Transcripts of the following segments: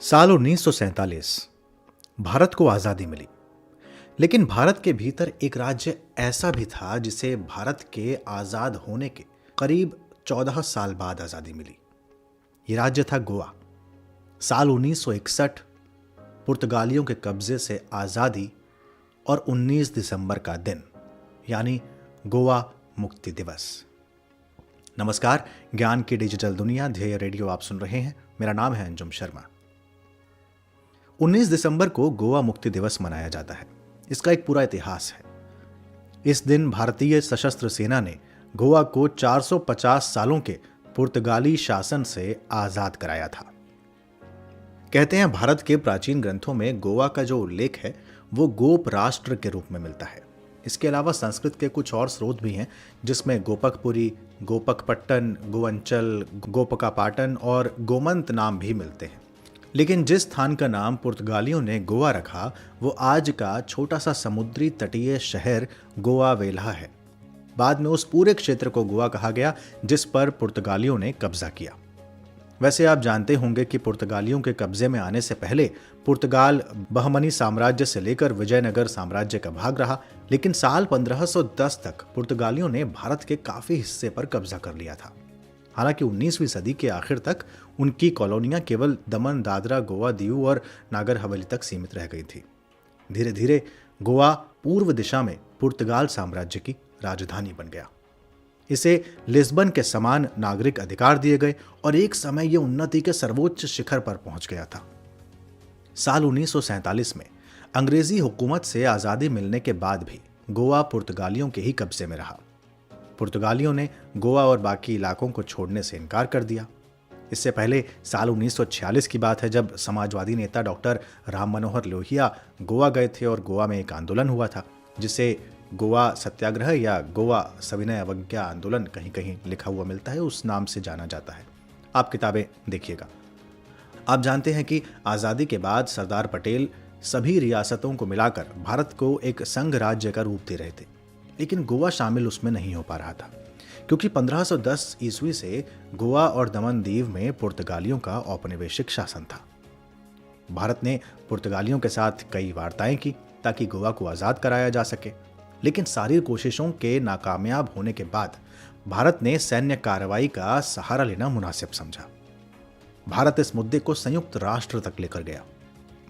साल 1947 भारत को आज़ादी मिली। लेकिन भारत के भीतर एक राज्य ऐसा भी था जिसे भारत के आज़ाद होने के करीब 14 साल बाद आज़ादी मिली। ये राज्य था गोवा। साल 1961 पुर्तगालियों के कब्जे से आज़ादी और 19 दिसंबर का दिन यानी गोवा मुक्ति दिवस। नमस्कार, ज्ञान की डिजिटल दुनिया ध्येय रेडियो आप सुन रहे हैं। मेरा नाम है अंजुम शर्मा। 19 दिसंबर को गोवा मुक्ति दिवस मनाया जाता है। इसका एक पूरा इतिहास है। इस दिन भारतीय सशस्त्र सेना ने गोवा को 450 सालों के पुर्तगाली शासन से आजाद कराया था। कहते हैं भारत के प्राचीन ग्रंथों में गोवा का जो उल्लेख है वो गोप राष्ट्र के रूप में मिलता है। इसके अलावा संस्कृत के कुछ और स्रोत भी हैं जिसमें गोपकपुरी, गोपकपट्टन, गोवंचल, गोपकापाटन और गोमंत नाम भी मिलते हैं। लेकिन जिस स्थान का नाम पुर्तगालियों ने गोवा रखा वो आज का छोटा सा समुद्री तटीय शहर गोवा वेल्हा है। बाद में उस पूरे क्षेत्र को गोवा कहा गया जिस पर पुर्तगालियों ने कब्जा किया। वैसे आप जानते होंगे कि पुर्तगालियों के कब्जे में आने से पहले पुर्तगाल बहमनी साम्राज्य से लेकर विजयनगर साम्राज्य का भाग रहा, लेकिन साल 1510 तक पुर्तगालियों ने भारत के काफी हिस्से पर कब्जा कर लिया था। हालांकि 19वीं सदी के आखिर तक उनकी कॉलोनियां केवल दमन, दादरा, गोवा, दीव और नागर हवेली तक सीमित रह गई थी। धीरे धीरे गोवा पूर्व दिशा में पुर्तगाल साम्राज्य की राजधानी बन गया। इसे लिस्बन के समान नागरिक अधिकार दिए गए और एक समय यह उन्नति के सर्वोच्च शिखर पर पहुंच गया था। साल 1947 में अंग्रेजी हुकूमत से आजादी मिलने के बाद भी गोवा पुर्तगालियों के ही कब्जे में रहा। पुर्तगालियों ने गोवा और बाकी इलाकों को छोड़ने से इनकार कर दिया। इससे पहले साल 1946 की बात है जब समाजवादी नेता डॉक्टर राम मनोहर लोहिया गोवा गए थे और गोवा में एक आंदोलन हुआ था जिसे गोवा सत्याग्रह या गोवा सविनय अवज्ञा आंदोलन कहीं कहीं लिखा हुआ मिलता है, उस नाम से जाना जाता है। आप किताबें देखिएगा। आप जानते हैं कि आज़ादी के बाद सरदार पटेल सभी रियासतों को मिलाकर भारत को एक संघ राज्य का रूप दे रहे थे, लेकिन गोवा शामिल उसमें नहीं हो पा रहा था क्योंकि 1510 ईस्वी से गोवा और दमन दीव में पुर्तगालियों का औपनिवेशिक शासन था। भारत ने पुर्तगालियों के साथ कई वार्ताएं की ताकि गोवा को आज़ाद कराया जा सके, लेकिन सारी कोशिशों के नाकामयाब होने के बाद भारत ने सैन्य कार्रवाई का सहारा लेना मुनासिब समझा। भारत इस मुद्दे को संयुक्त राष्ट्र तक लेकर गया।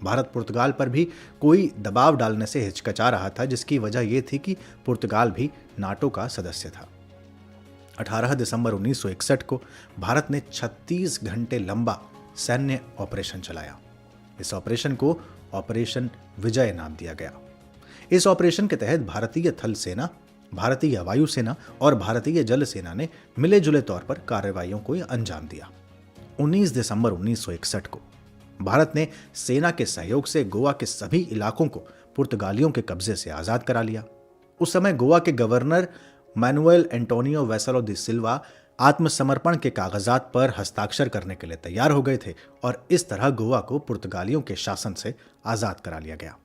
भारत पुर्तगाल पर भी कोई दबाव डालने से हिचकिचा रहा था, जिसकी वजह यह थी कि पुर्तगाल भी नाटो का सदस्य था। 18 दिसंबर 1961 को भारत ने 36 घंटे लंबा सैन्य ऑपरेशन चलाया। इस ऑपरेशन को ऑपरेशन विजय नाम दिया गया। इस ऑपरेशन के तहत भारतीय थल सेना, भारतीय वायुसेना और भारतीय जल सेना ने मिले जुले तौर पर कार्रवाइयों को अंजाम दिया। 19 दिसंबर 1961 को भारत ने सेना के सहयोग से गोवा के सभी इलाकों को पुर्तगालियों के कब्जे से आजाद करा लिया। उस समय गोवा के गवर्नर मैनुएल एंटोनियो वेसलो दी सिल्वा आत्मसमर्पण के कागजात पर हस्ताक्षर करने के लिए तैयार हो गए थे और इस तरह गोवा को पुर्तगालियों के शासन से आजाद करा लिया गया।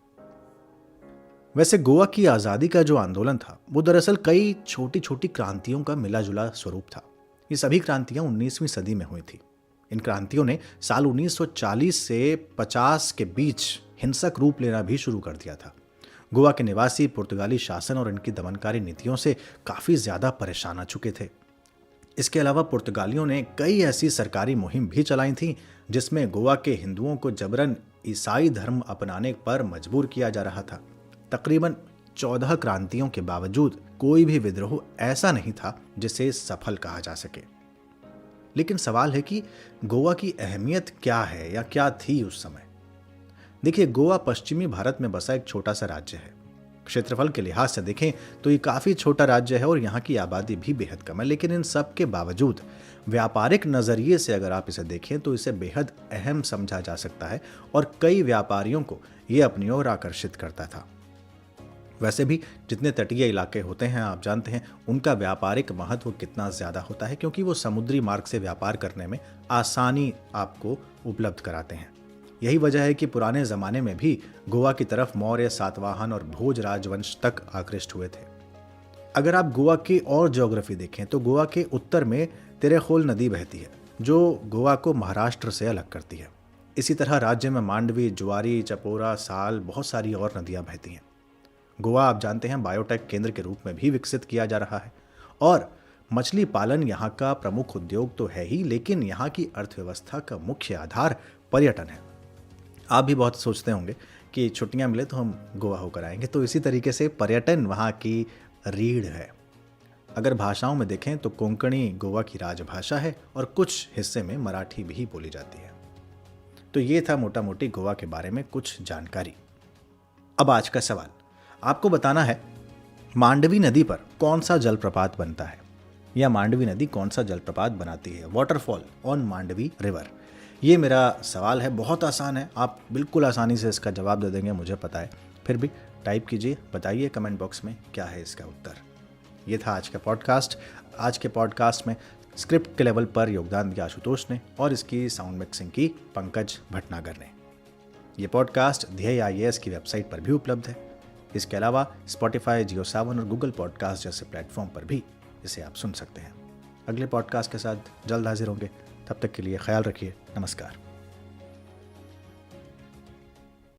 वैसे गोवा की आजादी का जो आंदोलन था वो दरअसल कई छोटी छोटी क्रांतियों का मिला जुला स्वरूप था। ये सभी क्रांतियां 19वीं सदी में हुई थी। इन क्रांतियों ने साल 1940 से 50 के बीच हिंसक रूप लेना भी शुरू कर दिया था। गोवा के निवासी पुर्तगाली शासन और इनकी दमनकारी नीतियों से काफी ज्यादा परेशान आ चुके थे। इसके अलावा पुर्तगालियों ने कई ऐसी सरकारी मुहिम भी चलाई थी जिसमें गोवा के हिंदुओं को जबरन ईसाई धर्म अपनाने पर मजबूर किया जा रहा था। तकरीबन 14 क्रांतियों के बावजूद कोई भी विद्रोह ऐसा नहीं था जिसे सफल कहा जा सके। लेकिन सवाल है कि गोवा की अहमियत क्या है या क्या थी उस समय। देखिए, गोवा पश्चिमी भारत में बसा एक छोटा सा राज्य है। क्षेत्रफल के लिहाज से देखें तो ये काफी छोटा राज्य है और यहाँ की आबादी भी बेहद कम है, लेकिन इन सब के बावजूद व्यापारिक नजरिए से अगर आप इसे देखें तो इसे बेहद अहम समझा जा सकता है और कई व्यापारियों को ये अपनी ओर आकर्षित करता था। वैसे भी जितने तटीय इलाके होते हैं आप जानते हैं उनका व्यापारिक महत्व कितना ज्यादा होता है, क्योंकि वो समुद्री मार्ग से व्यापार करने में आसानी आपको उपलब्ध कराते हैं। यही वजह है कि पुराने जमाने में भी गोवा की तरफ मौर्य, सातवाहन और भोज राजवंश तक आकृष्ट हुए थे। अगर आप गोवा की और ज्योग्राफी देखें तो गोवा के उत्तर में तेरेखोल नदी बहती है जो गोवा को महाराष्ट्र से अलग करती है। इसी तरह राज्य में मांडवी, ज्वारी, चपोरा, साल, बहुत सारी और नदियां बहती हैं। गोवा आप जानते हैं बायोटेक केंद्र के रूप में भी विकसित किया जा रहा है और मछली पालन यहाँ का प्रमुख उद्योग तो है ही, लेकिन यहाँ की अर्थव्यवस्था का मुख्य आधार पर्यटन है। आप भी बहुत सोचते होंगे कि छुट्टियां मिले तो हम गोवा होकर आएंगे, तो इसी तरीके से पर्यटन वहाँ की रीढ़ है। अगर भाषाओं में देखें तो कोंकणी गोवा की राजभाषा है और कुछ हिस्से में मराठी भी बोली जाती है। तो ये था मोटा मोटी गोवा के बारे में कुछ जानकारी। अब आज का सवाल आपको बताना है, मांडवी नदी पर कौन सा जलप्रपात बनता है, या मांडवी नदी कौन सा जलप्रपात बनाती है, वाटरफॉल ऑन मांडवी रिवर। ये मेरा सवाल है, बहुत आसान है, आप बिल्कुल आसानी से इसका जवाब दे देंगे, मुझे पता है। फिर भी टाइप कीजिए, बताइए कमेंट बॉक्स में क्या है इसका उत्तर। ये था आज का पॉडकास्ट। आज के पॉडकास्ट में स्क्रिप्ट के लेवल पर योगदान दिया आशुतोष ने और इसकी साउंड मिक्सिंग की पंकज भटनागर ने। ये पॉडकास्ट ध्येय IAS की वेबसाइट पर भी उपलब्ध है। इसके अलावा स्पॉटिफाई, जियो7 और गूगल पॉडकास्ट जैसे प्लेटफॉर्म पर भी इसे आप सुन सकते हैं। अगले पॉडकास्ट के साथ जल्द हाजिर होंगे, तब तक के लिए ख्याल रखिए। नमस्कार।